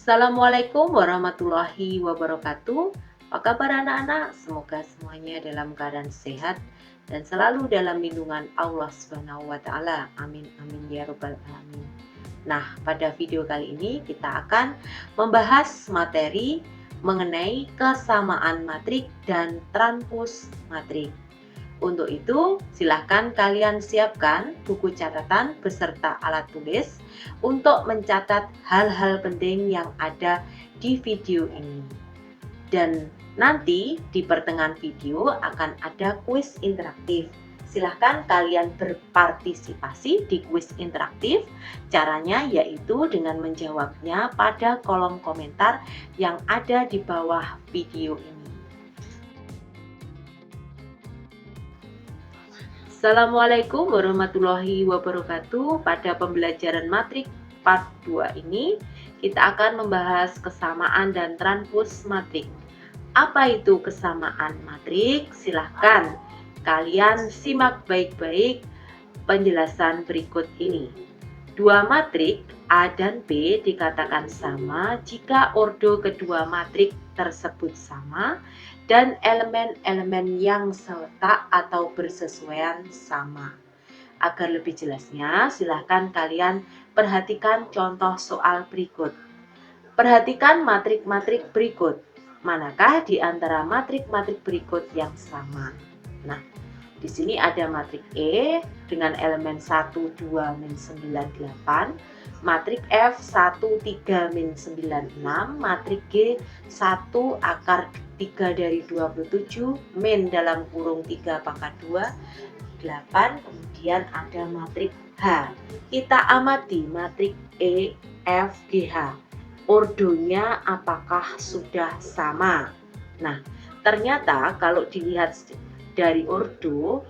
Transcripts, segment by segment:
Assalamualaikum warahmatullahi wabarakatuh. Apa kabar anak-anak? Semoga semuanya dalam keadaan sehat dan selalu dalam lindungan Allah Subhanahu wa taala. Amin amin ya rabbal alamin. Nah, pada video kali ini kita akan membahas materi mengenai kesamaan matrik dan transpos matrik. Untuk itu, silahkan kalian siapkan buku catatan beserta alat tulis untuk mencatat hal-hal penting yang ada di video ini. Dan nanti di pertengahan video akan ada kuis interaktif. Silahkan kalian berpartisipasi di kuis interaktif. Caranya yaitu dengan menjawabnya pada kolom komentar yang ada di bawah video ini. Assalamualaikum warahmatullahi wabarakatuh. Pada pembelajaran matrik part 2 ini kita akan membahas kesamaan dan transpos matrik. Apa itu kesamaan matrik? Silahkan kalian simak baik-baik penjelasan berikut ini. Dua matrik A dan B dikatakan sama jika ordo kedua matrik tersebut sama dan elemen-elemen yang seletak atau bersesuaian sama. Agar lebih jelasnya, silahkan kalian perhatikan contoh soal berikut. Perhatikan matrik-matrik berikut. Manakah di antara matrik-matrik berikut yang sama? Nah, di sini ada matrik E dengan elemen 1, 2, min 9, 8. Matrik F 1, 3, min 96. Matrik G 1 akar 3 dari 27 min dalam kurung 3 pangkat 2 8. Kemudian ada matrik H. Kita amati matrik E, F, G, H. Ordonya apakah sudah sama? Nah, ternyata kalau dilihat dari ordo,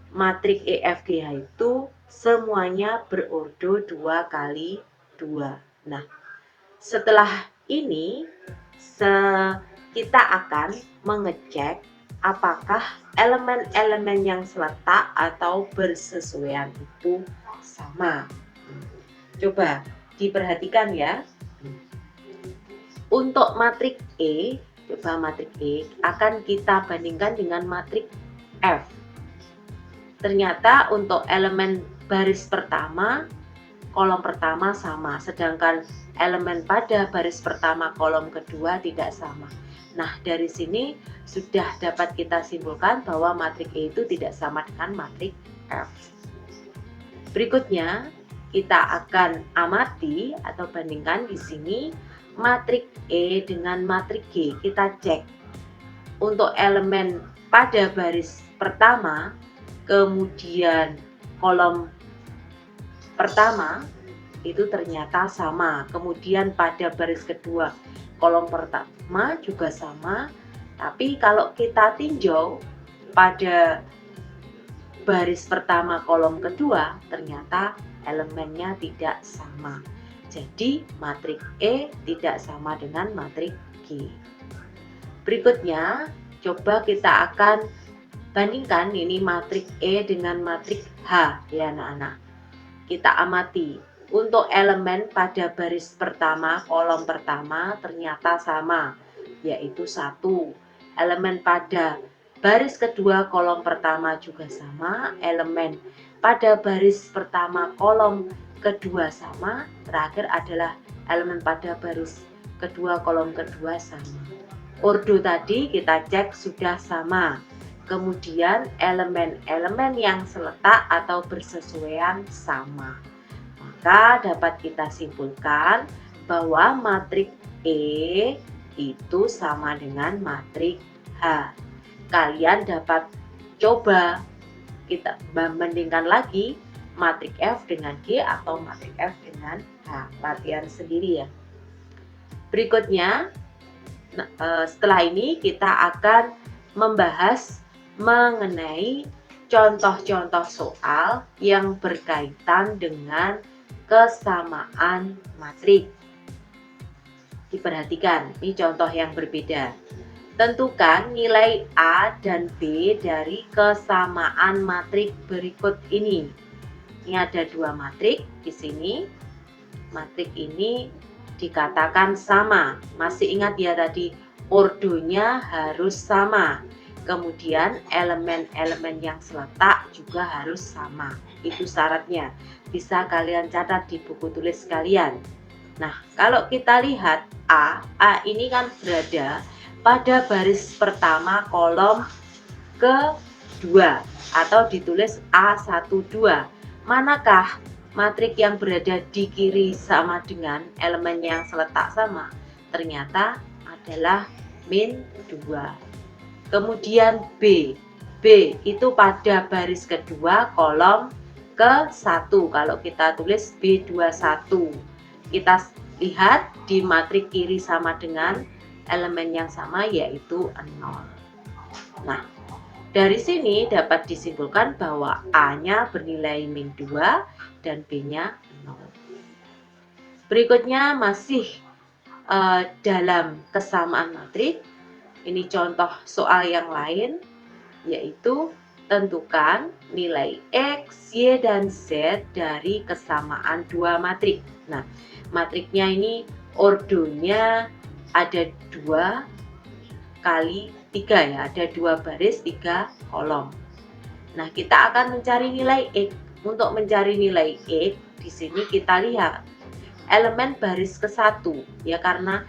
matrik E, F, G, H itu semuanya berordo 2 kali 2. Nah, setelah ini kita akan mengecek apakah elemen-elemen yang seletak atau bersesuaian itu sama. Coba diperhatikan ya. Untuk matrik E, coba matrik E akan kita bandingkan dengan matrik F. Ternyata untuk elemen baris pertama, kolom pertama sama, sedangkan elemen pada baris pertama kolom kedua tidak sama. Nah, dari sini sudah dapat kita simpulkan bahwa matrik E itu tidak sama dengan matrik F. Berikutnya, kita akan amati atau bandingkan di sini matrik E dengan matrik G. Kita cek untuk elemen pada baris pertama, kemudian kolom pertama itu ternyata sama. Kemudian pada baris kedua, kolom pertama juga sama. Tapi kalau kita tinjau pada baris pertama kolom kedua, ternyata elemennya tidak sama. Jadi matrik E tidak sama dengan matrik G. Berikutnya, coba kita akan bandingkan ini matrik E dengan matrik H ya anak-anak. Kita amati untuk elemen pada baris pertama kolom pertama ternyata sama, yaitu 1. Elemen pada baris kedua kolom pertama juga sama, elemen pada baris pertama kolom kedua sama, terakhir adalah elemen pada baris kedua kolom kedua sama. Ordo tadi kita cek sudah sama. Kemudian elemen-elemen yang seletak atau bersesuaian sama. Maka dapat kita simpulkan bahwa matrik E itu sama dengan matrik H. Kalian dapat coba kita bandingkan lagi matrik F dengan G atau matrik F dengan H. Latihan sendiri ya. Berikutnya, setelah ini kita akan membahas mengenai contoh-contoh soal yang berkaitan dengan kesamaan matrik. Diperhatikan, ini contoh yang berbeda. Tentukan nilai A dan B dari kesamaan matrik berikut ini. Ini ada dua matrik di sini. Matrik ini dikatakan sama. Masih ingat ya tadi, ordonya harus sama. Kemudian elemen-elemen yang seletak juga harus sama. Itu syaratnya. Bisa kalian catat di buku tulis kalian. Nah, kalau kita lihat A ini kan berada pada baris pertama kolom kedua atau ditulis A12. Manakah matrik yang berada di kiri sama dengan elemen yang seletak sama? Ternyata adalah min 2. Kemudian B itu pada baris kedua kolom ke-1. Kalau kita tulis B21. Kita lihat di matrik kiri sama dengan elemen yang sama yaitu 0. Nah, dari sini dapat disimpulkan bahwa A-nya bernilai min 2 dan B-nya 0. Berikutnya masih dalam kesamaan matrik. Ini contoh soal yang lain, yaitu tentukan nilai X, Y, dan Z dari kesamaan dua matrik. Nah, matriknya ini ordonya ada 2 kali 3 ya, ada 2 baris 3 kolom. Nah, kita akan mencari nilai X. Untuk mencari nilai X, di sini kita lihat elemen baris ke-1 ya, karena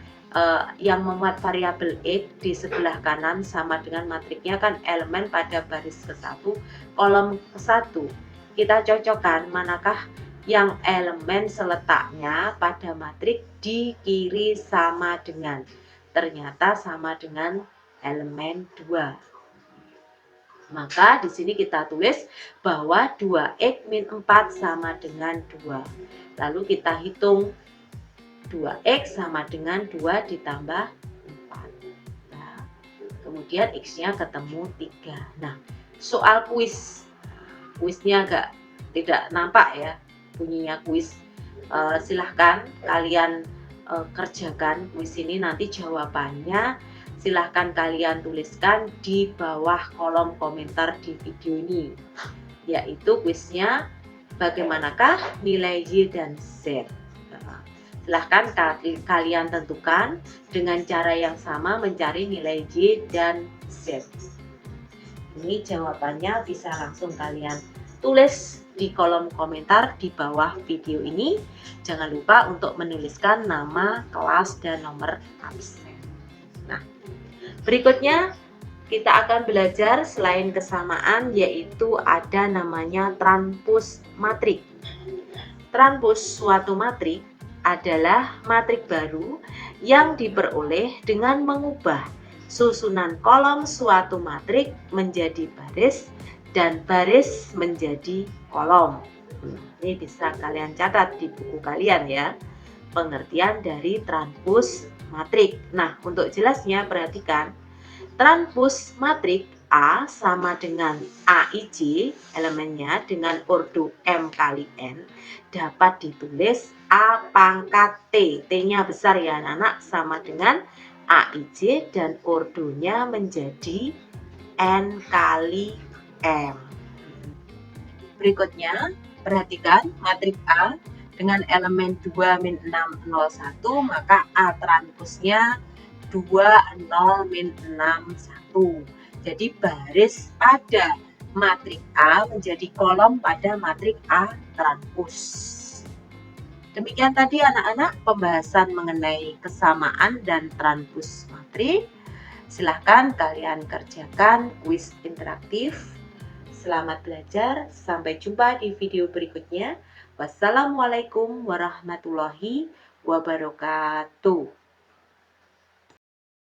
yang memuat variabel X di sebelah kanan sama dengan matriknya kan elemen pada baris ke-1 kolom ke-1. Kita cocokkan manakah yang elemen seletaknya pada matrik di kiri sama dengan. Ternyata sama dengan elemen 2. Maka di sini kita tulis bahwa 2x min 4 sama dengan 2. Lalu kita hitung 2x sama dengan 2 ditambah 4. Nah, kemudian x-nya ketemu 3. Nah, soal kuisnya agak tidak nampak ya bunyinya kuis. Silahkan kalian kerjakan kuis ini, nanti jawabannya silahkan kalian tuliskan di bawah kolom komentar di video ini, yaitu kuisnya bagaimanakah nilai Y dan Z. Silahkan kalian tentukan dengan cara yang sama mencari nilai Y dan Z. Ini jawabannya bisa langsung kalian tulis di kolom komentar di bawah video ini. Jangan lupa untuk menuliskan nama, kelas, dan nomor absen. Nah, berikutnya kita akan belajar selain kesamaan, yaitu ada namanya transpos matrik. Transpos suatu matrik adalah matrik baru yang diperoleh dengan mengubah susunan kolom suatu matrik menjadi baris dan baris menjadi kolom. Ini bisa kalian catat di buku kalian ya, pengertian dari transpos matrik. Nah, untuk jelasnya perhatikan, transpos matrik A sama dengan AIJ elemennya dengan ordo M kali N dapat ditulis A pangkat T, T-nya besar ya anak-anak, sama dengan AIJ dan ordonya menjadi N kali M. Berikutnya, perhatikan matrik A dengan elemen 2 min 6 0 1, maka A transposnya 2 0 min 6 1. Jadi baris pada matrik A menjadi kolom pada matrik A transpos. Demikian tadi anak-anak pembahasan mengenai kesamaan dan transpos matrik. Silahkan kalian kerjakan kuis interaktif. Selamat belajar, sampai jumpa di video berikutnya. Wassalamualaikum warahmatullahi wabarakatuh.